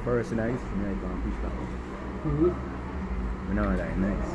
First nice, and I can fish that one. I know like nice.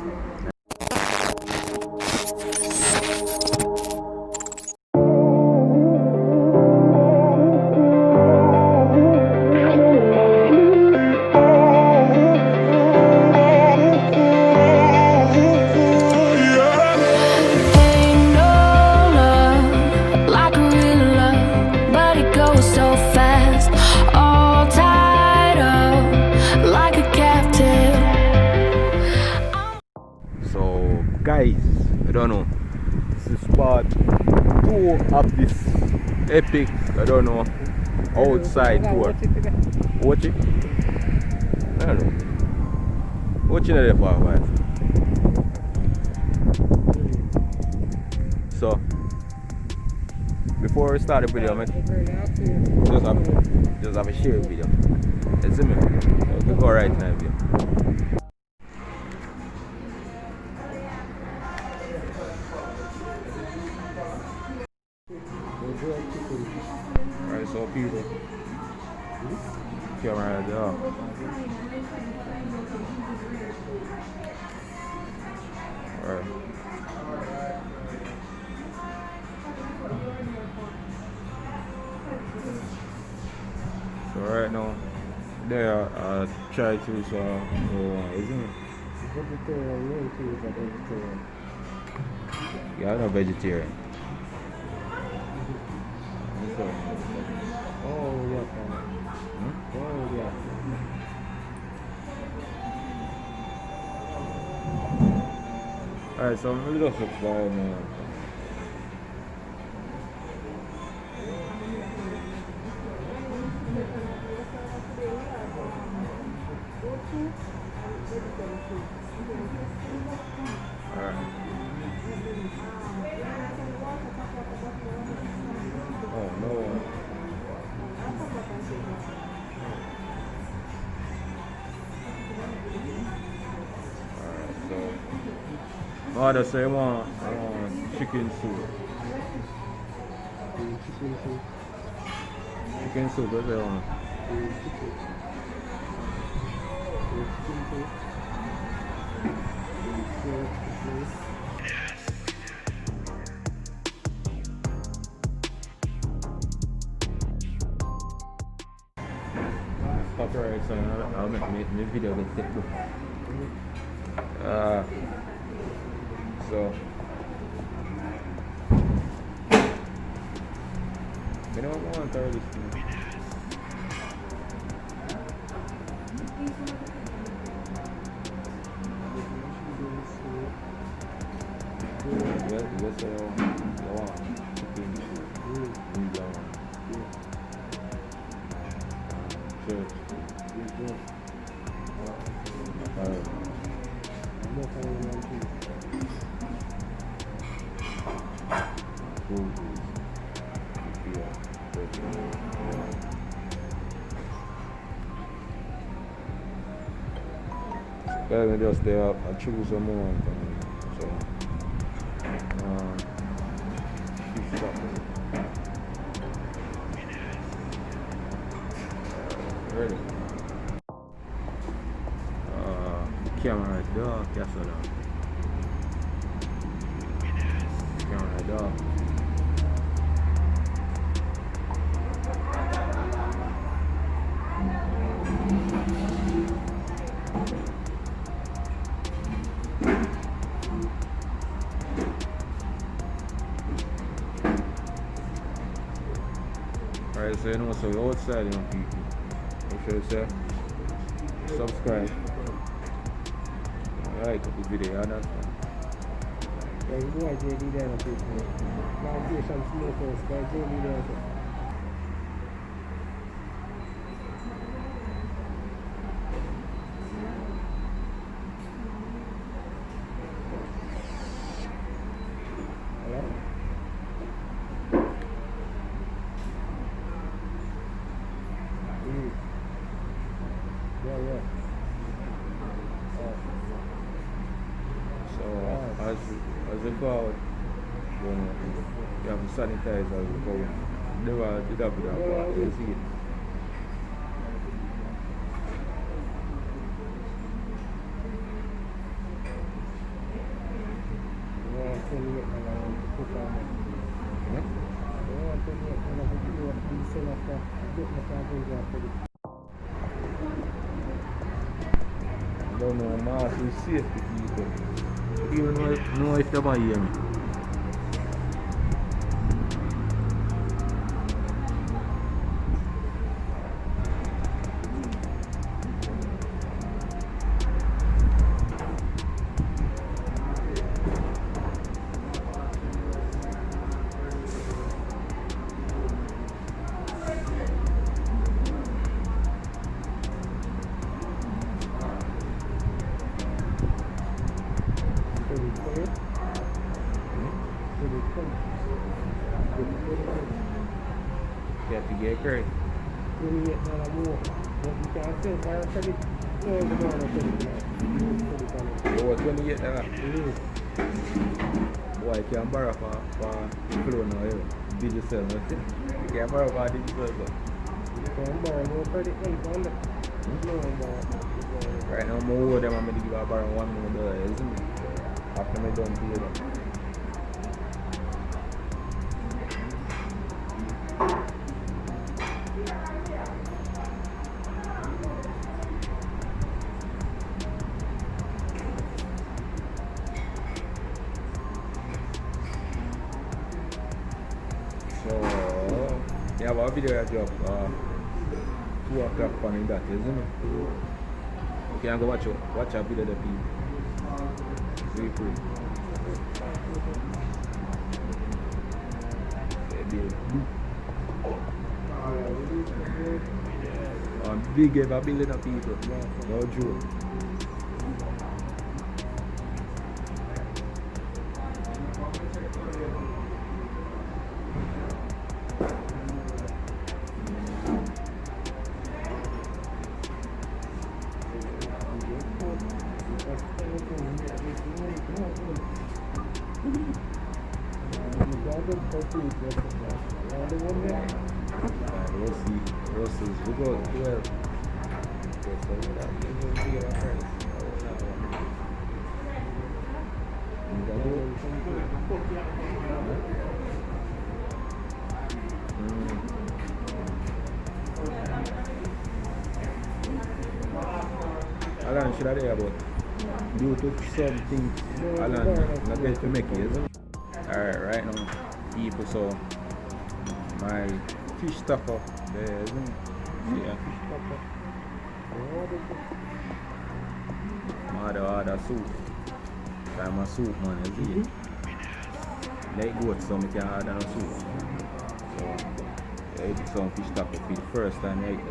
Guys, I don't know. This is part 2 of this epic, I don't know, outside tour. Watch it? I don't know. Watching it for a while. So, before we start the video, just have a share video. You see me? So we go right now, video. Alright, so people, camera right there. Alright. So right now, they are try to isn't it? Yeah, I'm not vegetarian. Oh yeah. Oh yeah. Alright, so I'm really just applying Alright. Oh no. Oh, the same one, chicken soup. Chicken soup, that's the one. Copyright, so I'll make the video with it. So, you know what, I want to throw this thing. Let me just stay up and choose some more. So, she's stopping. Ready? Camera right there, yes or no? Camera right there. Alright, so you know, so you're outside, you know, people. Make sure you say subscribe. Like the video, that's fine. Yeah, you go ahead, JD there, people. Plantation smokers, guys, JD there. Yeah. So as you go out, you have to sanitize as you go. Never did that with that, you see it. I don't know, massive safety people. You know if they might hear me. You have to get credit. Oh, $28. Boy, you can borrow for flow now, yeah. Digital, no? You can borrow for digital, so. Right now, more of them I'm going to give a borrow $1 more, isn't it? After I done pay them. So, you have a video I drop 2 o'clock on that, isn't it? You can go watch a video of the people. Free. Big ever billion of people. No joke. Roses, we go 12. Alan should have there about due to something Alan not going to make it, isn't it? Alright, right now people, so my fish taco there, isn't it? Yeah. Order soup. I'm a soup man, you see. Like goat, so I can order no soup. So I eat some fish taco for the first time I eat it.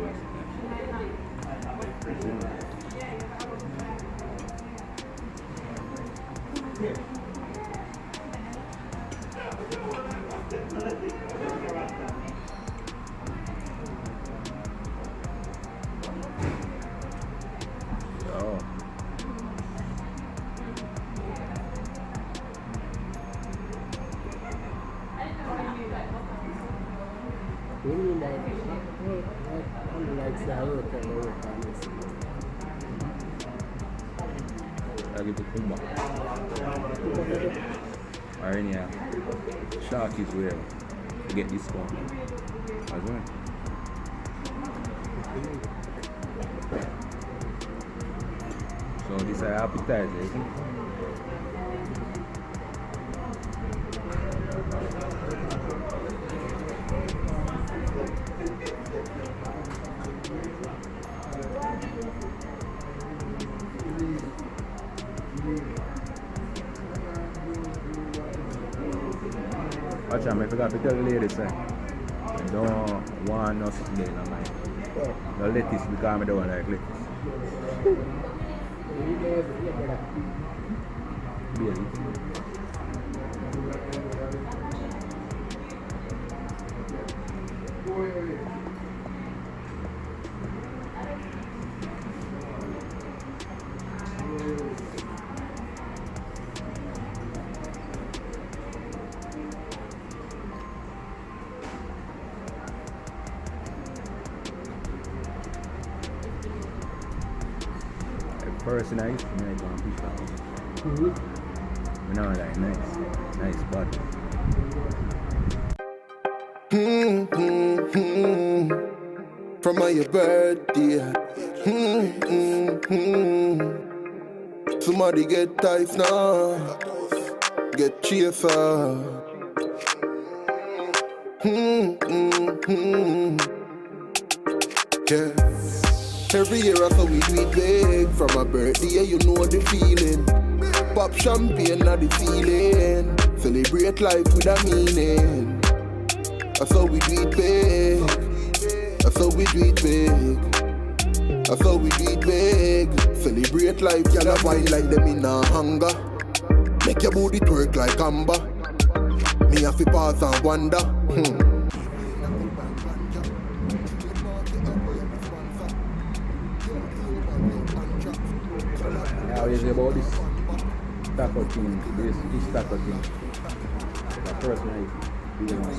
Lagi berkumbang. Hari ni Shark is where to get this one. That's So this is appetizer, isn't it? Watch out, I forgot to tell the ladies, I don't want no something there, man. No lettuce because I don't like lettuce. Really? Person I used to make on fish tacos. But now like nice spot. from my birthday. Somebody get ties now, get chaser. Yeah. Every year I saw we do it big. From my birthday, you know the feeling. Pop champagne, not the feeling. Celebrate life with a meaning. I saw we do it big. I saw we do it big. I saw we do it big. Celebrate life, y'all a wine like them in a hunger. Make your booty twerk like amber. Me have to pause and wonder. How is it about this taco thing? This taco thing. The first night, you know,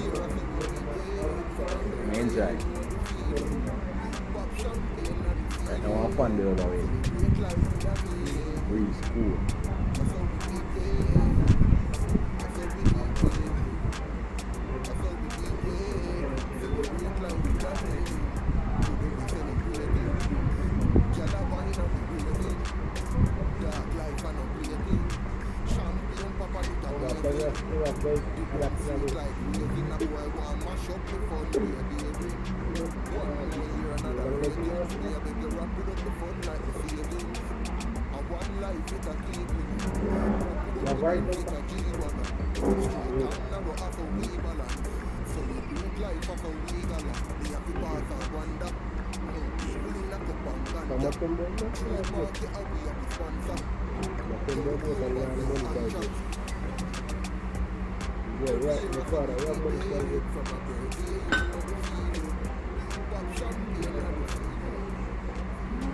I enjoy. Right now I'm fun the other way. Breeze, cool.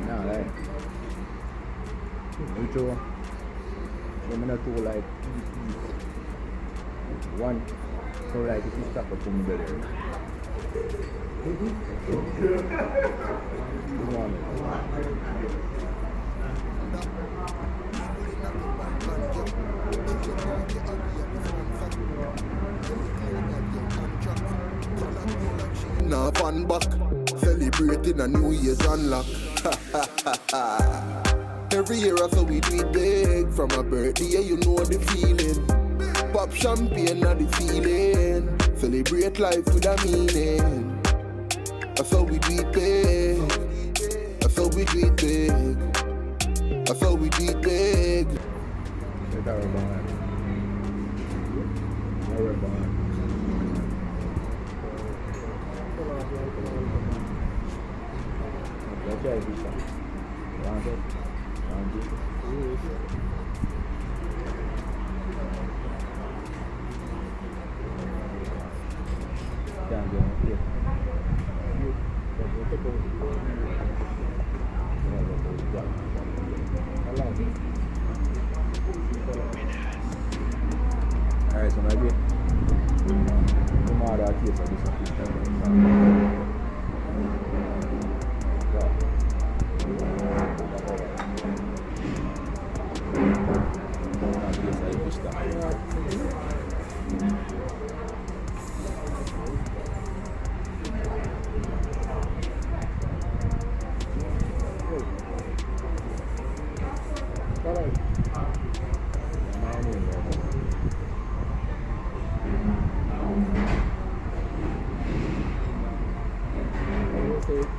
Nah, like intro. I'm gonna do like one. So like if you stop at home better. Now fun back, celebrating a New Year's unlock. Every year I saw we do it big. From my birthday, you know the feeling. Pop champagne, not the feeling. Celebrate life with a meaning. I saw we do it big. I saw we do it big. I saw we do it big. Alright, so maybe tomorrow I'll taste of this one.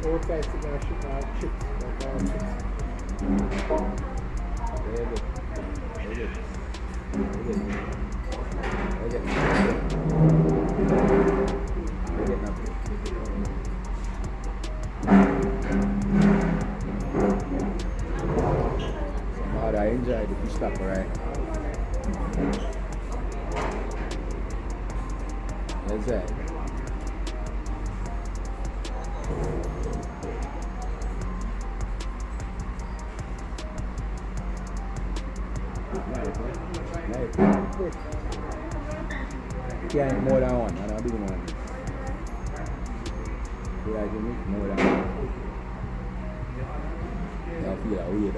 Outside cigar chips, chips. I enjoy the fish taco, right? That's it. Nice. Can't eat more than one, and I'll do one. Yeah, you make more than one. I feel that weird.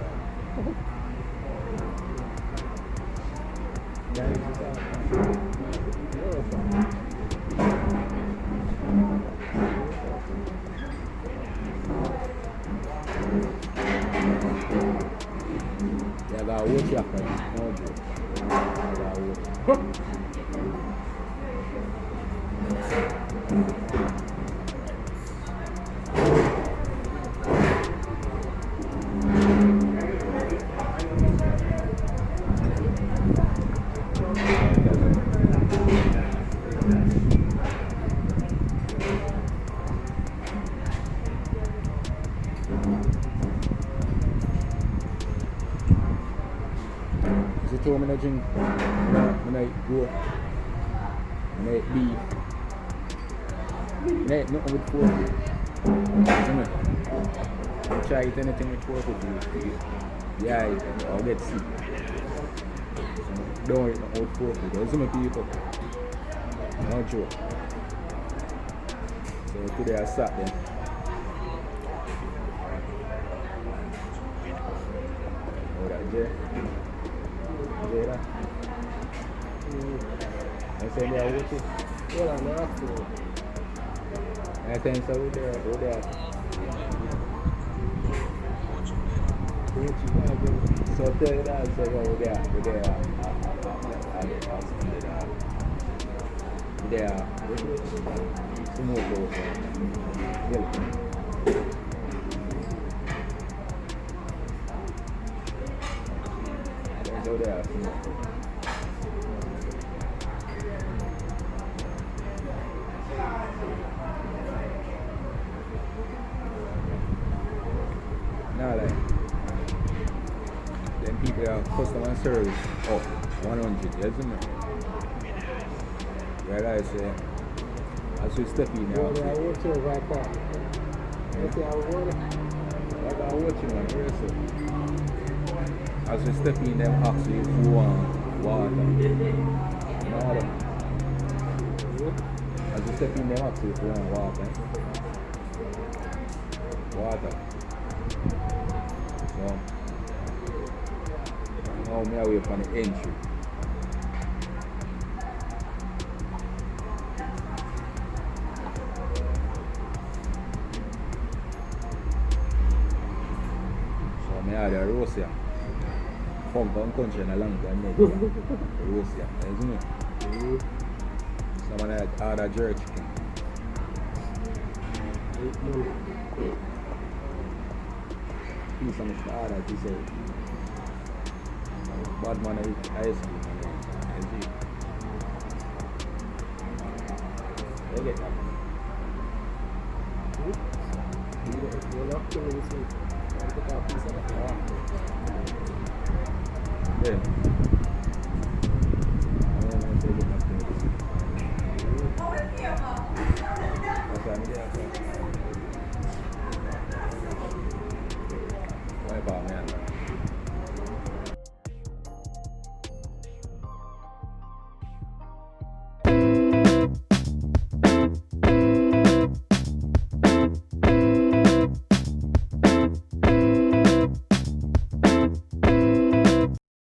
watch you after this. No joke. Watch. So I'm drink, I eat goat, I eat beef, I eat nothing with pork. I try to eat anything with pork with you. Yeah, I'll get sick. So don't eat nothing with pork with you. Some people, no joke. So today I sat there. Oh, that Jay. Jada. I say they are watching. Well, I'm not sure. I think so. Who there? So tell you that. So who there? Smoke. So there. Now like then people are customer service up 100, yes me? Well I say as we step in now. I watch you right back. Okay, I I'm watching on here so as we step in them ask you if you want water. No, as we step in them ask you if you want water. Water. So now me away from the entry. So me had a roast here. Come from country in a long time now. Roast here, isn't it? Someone had order jerk chicken. Piece of the order, he said. Bad man eat ice cream. They get that. You're not killing me. I'll take a piece of that. Yeah. That's why I'm there.